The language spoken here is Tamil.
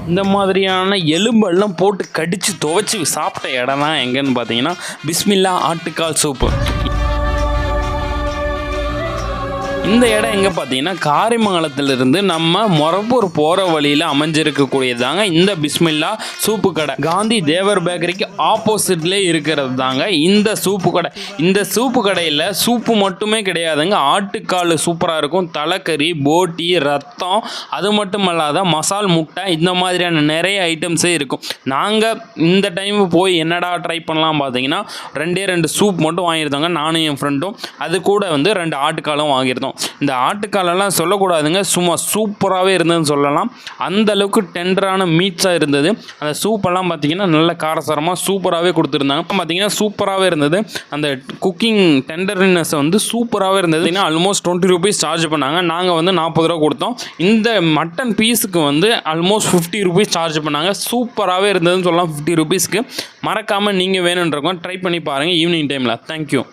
இந்த மாதிரியான எலும்பெல்லாம் போட்டு கடித்து துவைச்சி சாப்பிட்ட இடம் தான் எங்கன்னு பார்த்தீங்கன்னா பிஸ்மில்லா ஆட்டுக்கால் சூப்பு. இந்த இடம் எங்கே பார்த்தீங்கன்னா காரிமங்கலத்திலிருந்து நம்ம மொரப்பூர் போகிற வழியில் அமைஞ்சிருக்கக்கூடியதாங்க இந்த பிஸ்மில்லா சூப்பு கடை. காந்தி தேவர் பேக்கரிக்கு ஆப்போசிட்லேயே இருக்கிறது தாங்க இந்த சூப்பு கடை. இந்த சூப்பு கடையில் சூப்பு மட்டுமே கிடையாதுங்க, ஆட்டுக்கால் சூப்பராக இருக்கும், தலைக்கறி, போட்டி, ரத்தம், அது மட்டும் இல்லாத மசால் முட்டை, இந்த மாதிரியான நிறைய ஐட்டம்ஸே இருக்கும். நாங்கள் இந்த டைம் போய் என்னடா ட்ரை பண்ணலாம் பார்த்தீங்கன்னா 2 சூப் மட்டும் வாங்கியிருந்தோங்க, நானும் என் ஃப்ரெண்டும். அது கூட வந்து 2 ஆட்டுக்காலும் வாங்கியிருந்தோம். இந்த ஆட்டுக்காலெல்லாம் சொல்லக்கூடாதுங்க, சும்மா சூப்பராகவே இருந்ததுன்னு சொல்லலாம். அந்த அளவுக்கு டெண்டரான மீட்ஸாக இருந்தது. அந்த சூப்பெல்லாம் பார்த்தீங்கன்னா நல்ல காரசாரமாக சூப்பராகவே கொடுத்துருந்தாங்க. பார்த்தீங்கன்னா சூப்பராகவே இருந்தது. அந்த குக்கிங் டெண்டர்னஸ் வந்து சூப்பராகவே இருந்தது. ஆல்மோஸ்ட் 20 ரூபீஸ் சார்ஜ் பண்ணாங்க. நாங்கள் வந்து 40 ரூபா கொடுத்தோம். இந்த மட்டன் பீஸுக்கு வந்து ஆல்மோஸ்ட் 50 ரூபீஸ் சார்ஜ் பண்ணாங்க. சூப்பராகவே இருந்ததுன்னு சொல்லலாம் 50 ரூபீஸ்க்கு. மறக்காமல் நீங்கள் வேணுன்றவங்க ட்ரை பண்ணி பாருங்கள் ஈவினிங் டைமில். தேங்க்யூ.